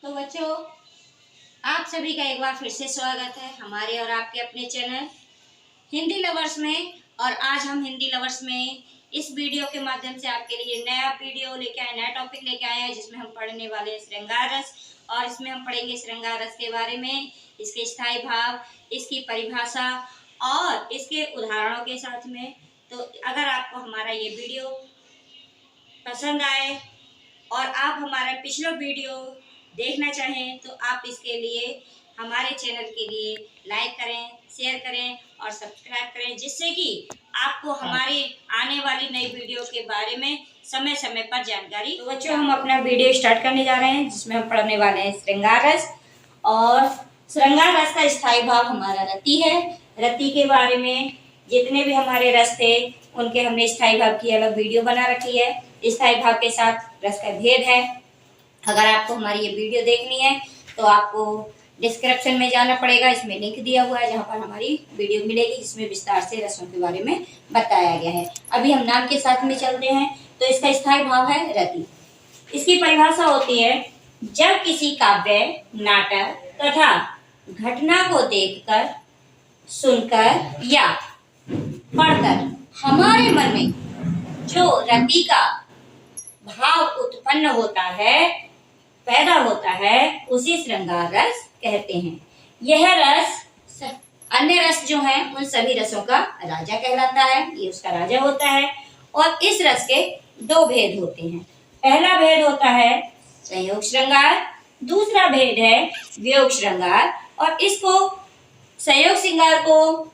तो बच्चों, आप सभी का एक बार फिर से स्वागत है हमारे और आपके अपने चैनल हिंदी लवर्स में। और आज हम हिंदी लवर्स में इस वीडियो के माध्यम से आपके लिए नया वीडियो लेके आए, नया टॉपिक लेके आए हैं, जिसमें हम पढ़ने वाले हैं श्रृंगार रस। और इसमें हम पढ़ेंगे श्रृंगार रस के बारे में, इसके स्थायी भाव, इसकी परिभाषा और इसके उदाहरणों के साथ में। तो अगर आपको हमारा ये वीडियो पसंद आए और आप हमारा पिछला वीडियो देखना चाहें तो आप इसके लिए हमारे चैनल के लिए लाइक करें, शेयर करें और सब्सक्राइब करें, जिससे कि आपको हमारी आने वाली नई वीडियो के बारे में समय समय पर जानकारी। तो बच्चों, हम अपना वीडियो स्टार्ट करने जा रहे हैं, जिसमें हम पढ़ने वाले हैं श्रृंगार रस। और श्रृंगार रस का स्थायी भाव हमारा रति है। रति के बारे में जितने भी हमारे रस थे उनके हमने स्थायी भाव की अलग वीडियो बना रखी है। स्थायी भाव के साथ रस का भेद है। अगर आपको हमारी ये वीडियो देखनी है तो आपको डिस्क्रिप्शन में जाना पड़ेगा, इसमें लिंक दिया हुआ है जहाँ पर हमारी वीडियो मिलेगी, जिसमें विस्तार से रसों के बारे में बताया गया है। अभी हम नाम के साथ में चलते हैं। तो इसका स्थायी भाव है रति। इसकी परिभाषा होती है, जब किसी काव्य, नाटक तथा घटना को देखकर, सुनकर या पढ़कर हमारे मन में जो रति का भाव उत्पन्न होता है, पैदा होता है, उसे श्रृंगार रस कहते हैं। यह रस अन्य रस जो हैं उन सभी रसों का राजा कहलाता है। ये उसका राजा होता है। और इस रस के दो भेद होते हैं। पहला भेद होता है संयोग श्रृंगार, दूसरा भेद है वियोग श्रृंगार। और इसको संयोग श्रृंगार को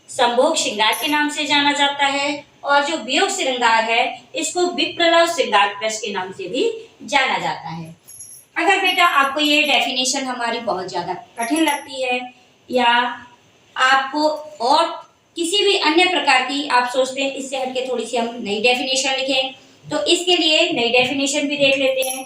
संभोग श्रृंगार के नाम से जाना जाता है, और जो वियोग श्रृंगार है इसको विप्रलव श्रृंगार प्रश के नाम से भी जाना जाता है। अगर बेटा आपको ये डेफिनेशन हमारी बहुत ज्यादा कठिन लगती है, या आपको और किसी भी अन्य प्रकार की आप सोचते हैं इससे हटके थोड़ी सी हम नई डेफिनेशन लिखें, तो इसके लिए नई डेफिनेशन भी देख लेते हैं।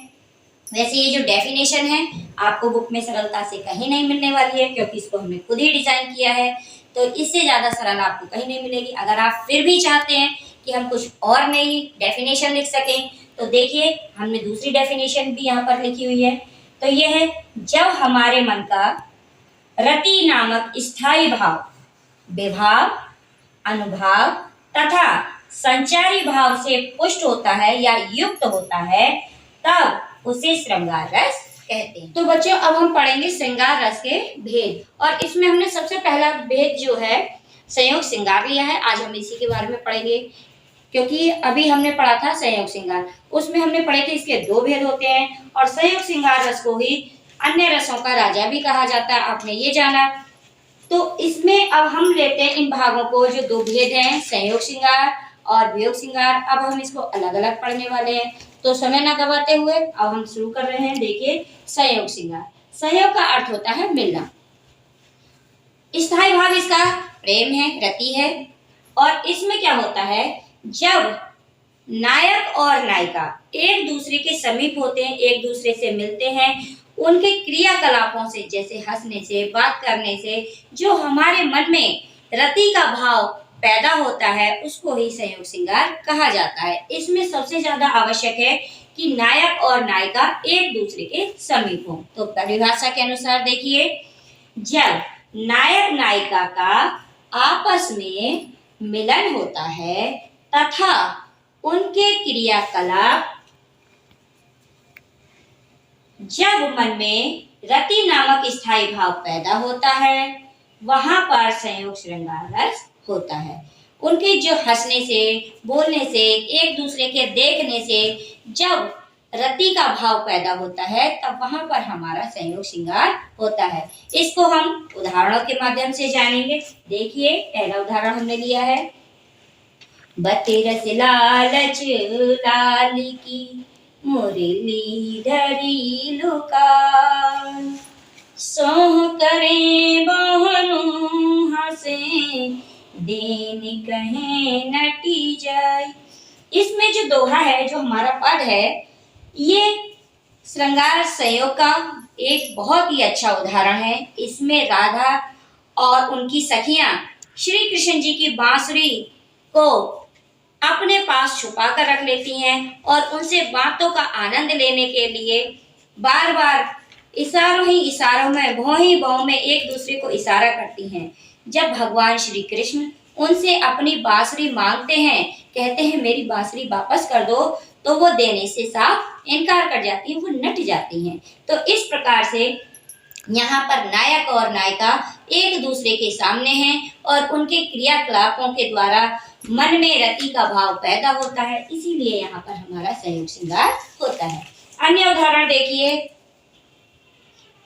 वैसे ये जो डेफिनेशन है आपको बुक में सरलता से कहीं नहीं मिलने वाली है, क्योंकि इसको हमने खुद ही डिजाइन किया है। तो इससे ज्यादा सरल आपको कहीं नहीं मिलेगी। अगर आप फिर भी चाहते हैं कि हम कुछ और नई डेफिनेशन लिख सकें, तो देखिए हमने दूसरी डेफिनेशन भी यहाँ पर लिखी हुई है। तो यह है, जब हमारे मन का रति नामक स्थायी भाव विभाव, अनुभाव तथा संचारी भाव से पुष्ट होता है या युक्त होता है, तब उसे श्रृंगार रस कहते हैं। तो बच्चों, अब हम पढ़ेंगे श्रृंगार रस के भेद। और इसमें हमने सबसे पहला भेद जो है संयोग श्रृंगार लिया है। आज हम इसी के बारे में पढ़ेंगे, क्योंकि अभी हमने पढ़ा था संयोग श्रृंगार, उसमें हमने पढ़े थे इसके दो भेद होते हैं। और संयोग श्रृंगार रस को ही अन्य रसों का राजा भी कहा जाता है, आपने ये जाना। तो इसमें अब हम लेते हैं इन भागों को, जो दो भेद हैं संयोग श्रृंगार और वियोग श्रृंगार। अब हम इसको अलग अलग पढ़ने वाले हैं, तो समय ना गवाते हुए अब हम शुरू कर रहे हैं। देखिए, संयोग श्रृंगार। संयोग का अर्थ होता है मिलना। स्थायी भाव इसका प्रेम है, रति है। और इसमें क्या होता है, जब नायक और नायिका एक दूसरे के समीप होते हैं, एक दूसरे से मिलते हैं, उनके क्रियाकलापों से, जैसे हंसने से, बात करने से, जो हमारे मन में रति का भाव पैदा होता है, उसको ही संयोग श्रृंगार कहा जाता है। इसमें सबसे ज्यादा आवश्यक है कि नायक और नायिका एक दूसरे के समीप हो। तो परिभाषा के अनुसार देखिए, जब नायक नायिका का आपस में मिलन होता है तथा उनके क्रियाकलाप, जब मन में रति नामक स्थायी भाव पैदा होता है, वहां पर संयोग श्रृंगार रस होता है। उनके जो हंसने से, बोलने से, एक दूसरे के देखने से जब रति का भाव पैदा होता है, तब वहां पर हमारा संयोग श्रृंगार होता है। इसको हम उदाहरणों के माध्यम से जानेंगे। देखिए, पहला उदाहरण हमने लिया है, बते रस लालच लाली की, मुरली धरी लुकान, सोह करे बहनु हंसे, देन कहे नटी जाए। इसमें जो दोहा है, जो हमारा पद है, ये श्रृंगार संयोग का एक बहुत ही अच्छा उदाहरण है। इसमें राधा और उनकी सखियां श्री कृष्ण जी की बांसुरी को अपने पास छुपा कर रख लेती हैं और उनसे बातों का आनंद लेने के लिए बार बार इशारों ही इशारों में, भौं ही भौं में एक दूसरे को इशारा करती हैं। जब भगवान श्री कृष्ण उनसे अपनी बांसुरी मांगते हैं, कहते हैं मेरी बांसुरी वापस कर दो, तो वो देने से साफ इनकार कर जाती हैं, वो नट जाती हैं। तो इस प्रकार से यहाँ पर नायक और नायिका एक दूसरे के सामने हैं और उनके क्रियाकलापों के द्वारा मन में रति का भाव पैदा होता है, इसीलिए यहाँ पर हमारा संयोग श्रृंगार होता है। अन्य उदाहरण देखिए,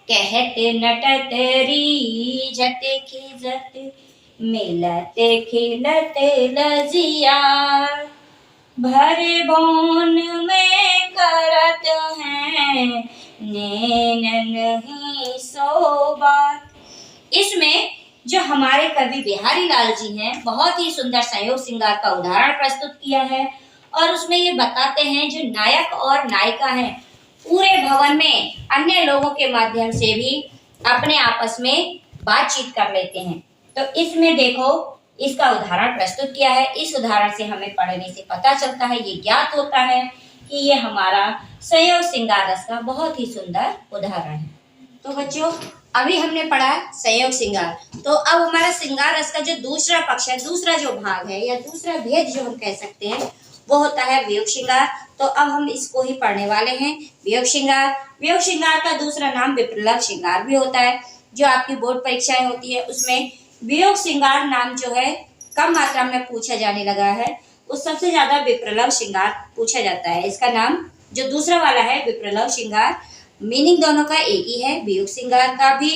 कहते नटत रीझत खिजत मिलते खिलते लजिया, भर बौन में करत हैं नैन नहीं सो बात। इसमें जो हमारे कवि बिहारी लाल जी हैं, बहुत ही सुंदर संयोग श्रृंगार का उदाहरण प्रस्तुत किया है और उसमें ये बताते हैं जो नायक और नायिका हैं पूरे भवन में अन्य लोगों के माध्यम से भी अपने आपस में बातचीत कर लेते हैं। तो इसमें देखो इसका उदाहरण प्रस्तुत किया है। इस उदाहरण से हमें पढ़ने से पता चलता है, ये ज्ञात होता है कि ये हमारा संयोग श्रृंगार रस का बहुत ही सुंदर उदाहरण है। तो बच्चों अभी हमने पढ़ा संयोग श्रृंगार, तो अब हमारा श्रृंगार रस का जो दूसरा पक्ष है, दूसरा जो भाग है या दूसरा भेद जो हम कह सकते हैं, वो होता है वियोग श्रृंगार। तो अब हम इसको ही पढ़ने वाले हैं, वियोग श्रृंगार। वियोग श्रृंगार का दूसरा नाम विप्रलभ श्रृंगार भी होता है। जो आपकी बोर्ड परीक्षाएं होती है उसमें वियोग श्रृंगार नाम जो है कम मात्रा में पूछा जाने लगा है, उस सबसे ज्यादा विप्रलभ श्रृंगार पूछा जाता है। इसका नाम जो दूसरा वाला है विप्रलभ श्रृंगार, मीनिंग दोनों का एक ही है। वियोग श्रृंगार का भी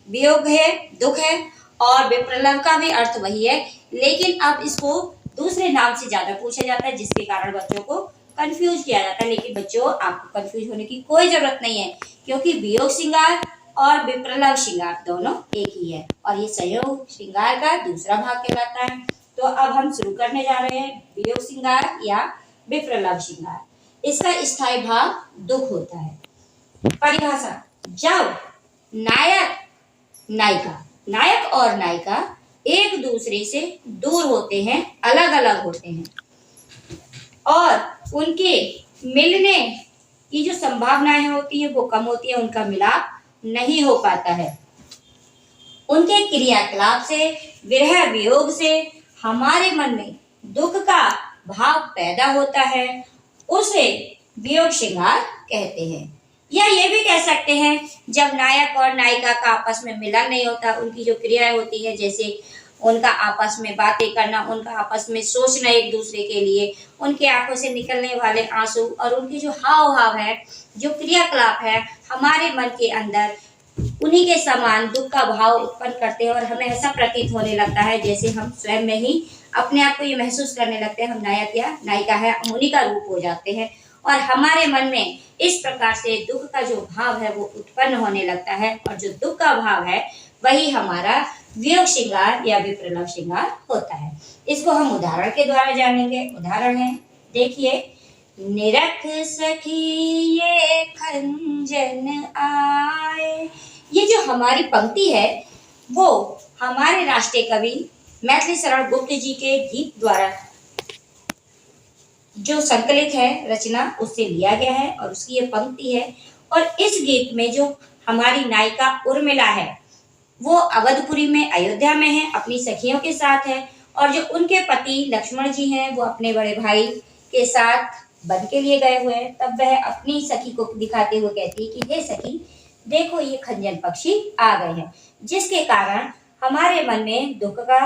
वियोग है, दुख है, और विप्रलभ का भी अर्थ वही है, लेकिन अब इसको दूसरे नाम से ज्यादा पूछा जाता है, जिसके कारण बच्चों को कंफ्यूज किया जाता है। लेकिन बच्चों आपको कंफ्यूज होने की कोई जरूरत नहीं है, क्योंकि वियोग श्रृंगार और विप्रलभ श्रृंगार दोनों एक ही है और ये संयोग श्रृंगार का दूसरा भाग कहलाता है। तो अब हम शुरू करने जा रहे हैं वियोग श्रृंगार या विप्रलभ श्रृंगार। इसका स्थायी भाग दुख होता है। परिभाषा, जब नायक और नायिका एक दूसरे से दूर होते हैं, अलग अलग होते हैं और उनके मिलने की जो संभावनाएं होती है वो कम होती है, उनका मिलाप नहीं हो पाता है। उनके क्रियाकलाप से, विरह वियोग से हमारे मन में दुख का भाव पैदा होता है, उसे वियोग श्रृंगार कहते हैं। या ये भी कह सकते हैं जब नायक और नायिका का आपस में मिलन नहीं होता, उनकी जो क्रियाएं होती है, जैसे उनका आपस में बातें करना, उनका आपस में सोचना एक दूसरे के लिए, उनके आंखों से निकलने वाले आंसू और उनकी जो हाव भाव है, जो क्रियाकलाप है, हमारे मन के अंदर उन्हीं के समान दुख का भाव उत्पन्न करते हैं और हमें ऐसा प्रतीत होने लगता है जैसे हम स्वयं में ही अपने आप को ये महसूस करने लगते हैं हम नायक या नायिका है, हम उन्हीं का रूप हो जाते हैं और हमारे मन में इस प्रकार से दुख का जो भाव है वो उत्पन्न होने लगता है और जो दुख का भाव है वही हमारा वियोग श्रृंगार या विप्रलभ श्रृंगार होता है। इसको हम उदाहरण के द्वारा जानेंगे। उदाहरण है, देखिए, निरख सखी ये खंजन आए। ये जो हमारी पंक्ति है वो हमारे राष्ट्रीय कवि मैथिली शरण गुप्त जी के गीत द्वारा जो संकलित है रचना, उससे लिया गया है और उसकी ये पंक्ति है। और इस गीत में जो हमारी नायिका उर्मिला है वो अवधपुरी में, अयोध्या में है, अपनी सखियों के साथ है और जो उनके पति लक्ष्मण जी हैं वो अपने बड़े भाई के साथ वन के लिए गए हुए हैं। तब वह अपनी सखी को दिखाते हुए कहती है कि हे सखी, देखो ये खंजन पक्षी आ गए हैं, जिसके कारण हमारे मन में दुख का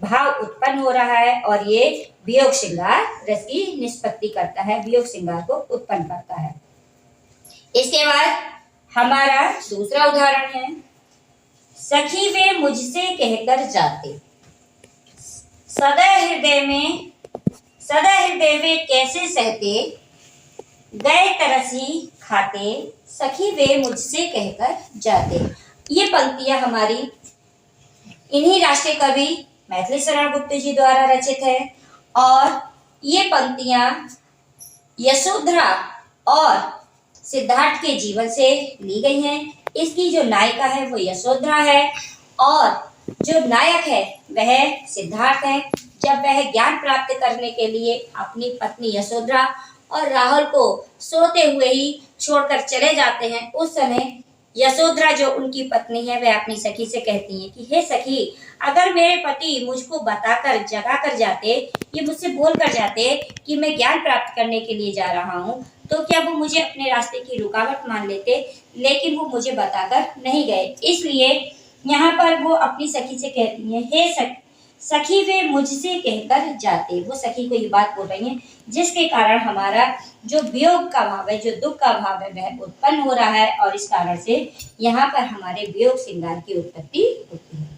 भाव उत्पन्न हो रहा है और ये वियोग श्रृंगार रस की निष्पत्ति करता है, वियोग श्रृंगार को उत्पन्न करता है। इसके बाद हमारा दूसरा उदाहरण है, सखी वे मुझसे कहकर जाते, सदा हृदय में कैसे सहते, गए तरसी खाते, सखी वे मुझसे कहकर जाते। ये पंक्तियां हमारी इन्हीं राष्ट्रीय कवि मैथिली शरण गुप्त जी द्वारा रचित है और ये पंक्तियां यशोधरा और सिद्धार्थ के जीवन से ली गई हैं। इसकी जो नायिका है वो यशोधरा है और जो नायक है वह सिद्धार्थ है। जब वह ज्ञान प्राप्त करने के लिए अपनी पत्नी यशोधरा और राहुल को सोते हुए ही छोड़कर चले जाते हैं, उस समय यशोधरा जो उनकी पत्नी है वह अपनी सखी से कहती है कि हे सखी, अगर मेरे पति मुझको बताकर जगा कर जाते, ये मुझसे बोल कर जाते कि मैं ज्ञान प्राप्त करने के लिए जा रहा हूँ, तो क्या वो मुझे अपने रास्ते की रुकावट मान लेते, लेकिन वो मुझे बताकर नहीं गए। इसलिए यहाँ पर वो अपनी सखी से कहती है, हे सखी वे मुझसे कहकर जाते। वो सखी को ये बात बोल रही है जिसके कारण हमारा जो वियोग का भाव है, जो दुख का भाव है, वह उत्पन्न हो रहा है और इस कारण से यहाँ पर हमारे वियोग श्रृंगार की उत्पत्ति होती है।